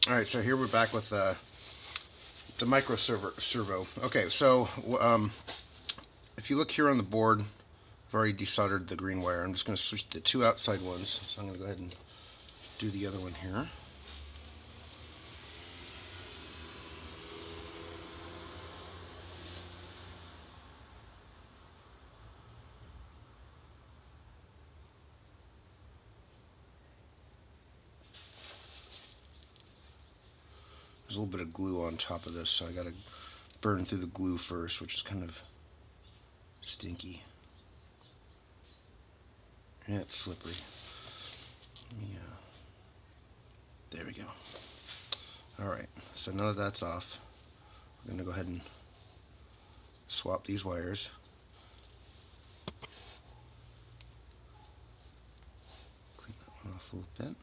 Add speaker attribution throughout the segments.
Speaker 1: Alright, so here we're back with the micro servo. Okay, so if you look here on the board, I've already desoldered the green wire. I'm just going to switch the two outside ones. So I'm going to go ahead and do the other one here. There's a little bit of glue on top of this, so I got to burn through the glue first, which is kind of stinky. Yeah, it's slippery. Yeah. There we go. Alright, so now that that's off, we're going to go ahead and swap these wires. Clean that one off a little bit.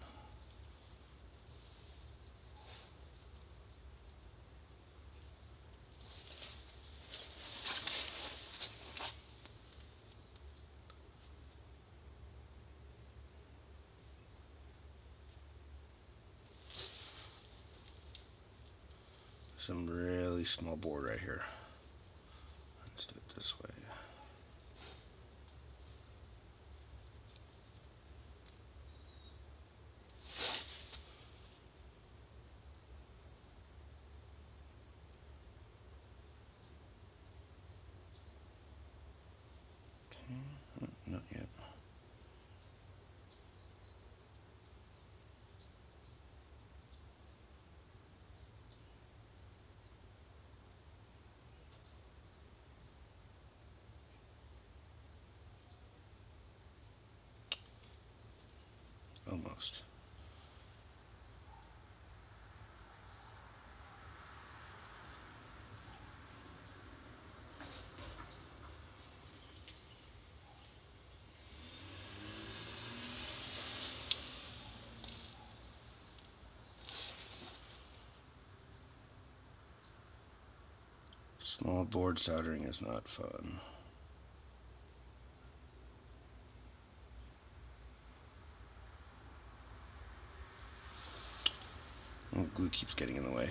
Speaker 1: Some really small board right here. Let's do it this way. Okay, not yet. Almost. Small board soldering is not fun. Oh, glue keeps getting in the way.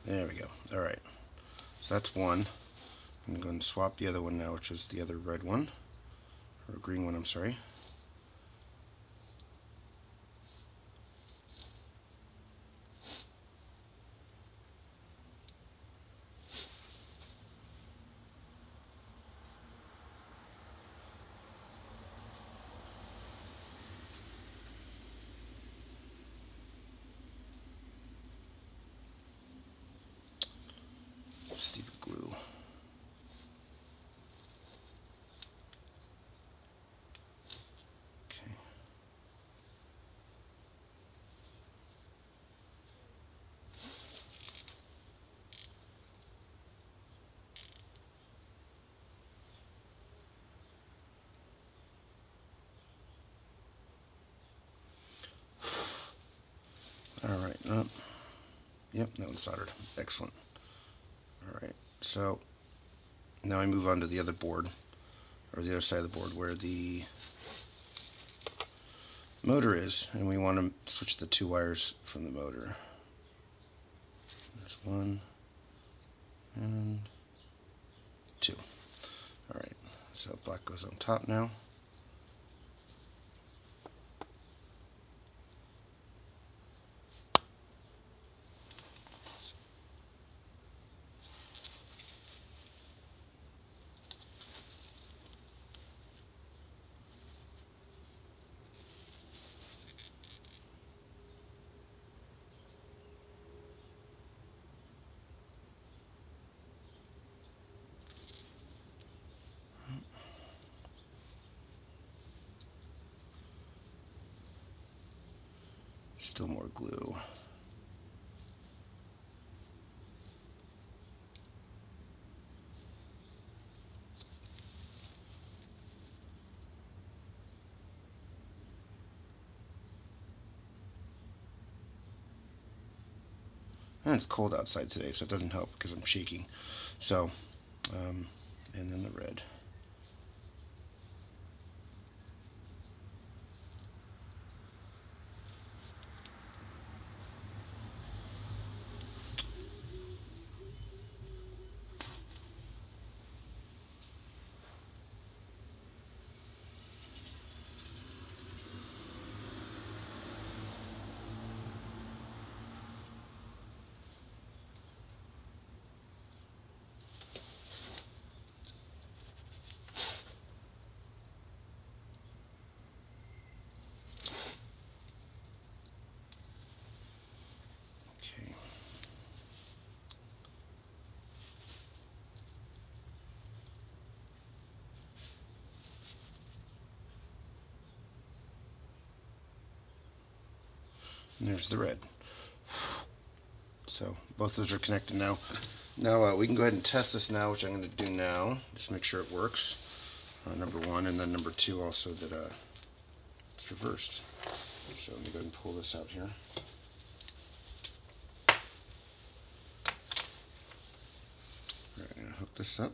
Speaker 1: There we go. Alright. So that's one. I'm going to go and swap the other one now, which is the other red one. Or green one, I'm sorry. Stupid glue. Okay. Alright, yep, that one's soldered. Excellent. Alright, so now I move on to the other board, or the other side of the board where the motor is, and we want to switch the two wires from the motor. There's one and two. Alright, so black goes on top now. Still more glue. And it's cold outside today, so it doesn't help because I'm shaking. So, and then the red. And there's the red. So both those are connected now. Now we can go ahead and test this now, which I'm going to do now. Just make sure it works. Number one, and then number two also that it's reversed. So let me go ahead and pull this out here. Alright, I'm going to hook this up.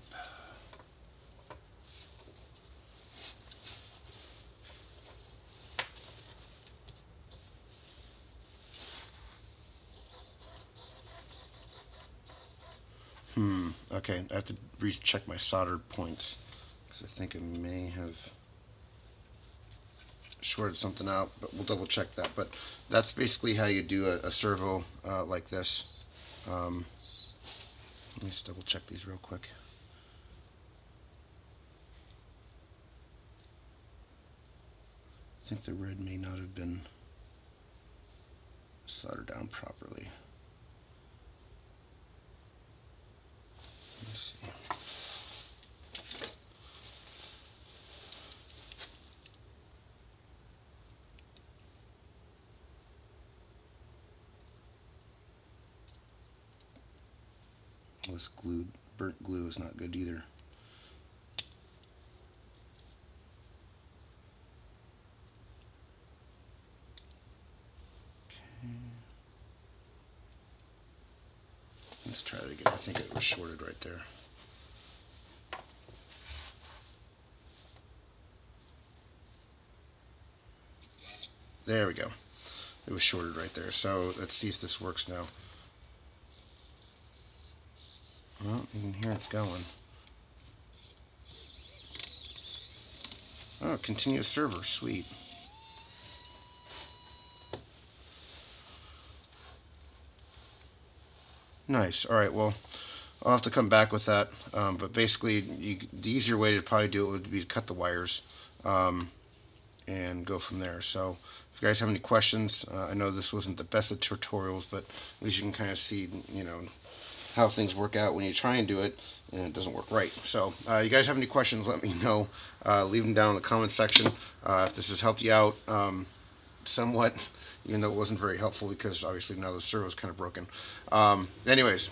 Speaker 1: Okay, I have to recheck my soldered points because I think I may have shorted something out, but we'll double check that. But that's basically how you do a servo like this. Let me just double check these real quick. I think the red may not have been soldered down properly. Let me see. Well, this burnt glue is not good either. Okay. Let's try that again. I think it was shorted right there. There we go. It was shorted right there. So let's see if this works now. Well, you can hear it's going. Oh, continuous server. Sweet. Nice. All right, well, I'll have to come back with that. But basically, the easier way to probably do it would be to cut the wires and go from there. So if you guys have any questions, I know this wasn't the best of tutorials, but at least you can kind of see, you know, how things work out when you try and do it and it doesn't work right. So you guys have any questions, let me know. Leave them down in the comment section. If this has helped you out somewhat, even though it wasn't very helpful because obviously now the servo is kind of broken. Anyways,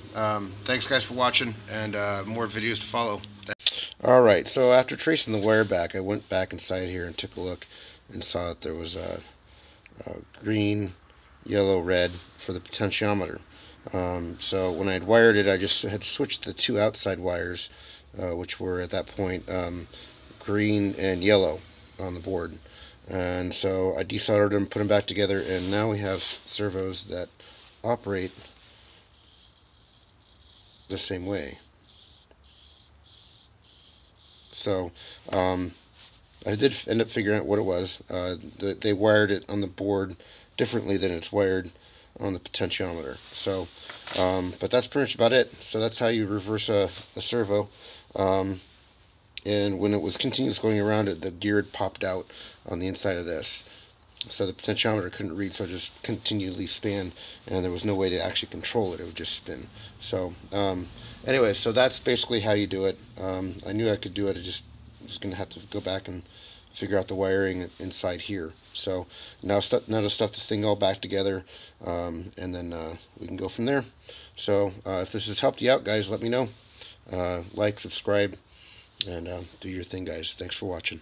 Speaker 1: thanks guys for watching, and more videos to follow. Alright, so after tracing the wire back, I went back inside here and took a look and saw that there was a green, yellow, red for the potentiometer. So when I had wired it, I just had switched the two outside wires, which were at that point green and yellow on the board. And so I desoldered them, put them back together, and now we have servos that operate the same way. So I did end up figuring out what it was. They wired it on the board differently than it's wired on the potentiometer. So, but that's pretty much about it. So that's how you reverse a servo. And when it was continuous going around it, the gear had popped out on the inside of this. So the potentiometer couldn't read, so it just continually span, and there was no way to actually control it. It would just spin. So anyway, so that's basically how you do it. I knew I could do it. I just was going to have to go back and figure out the wiring inside here. So now to stuff this thing all back together, and then we can go from there. So if this has helped you out, guys, let me know. Like, subscribe, and do your thing, guys. Thanks for watching.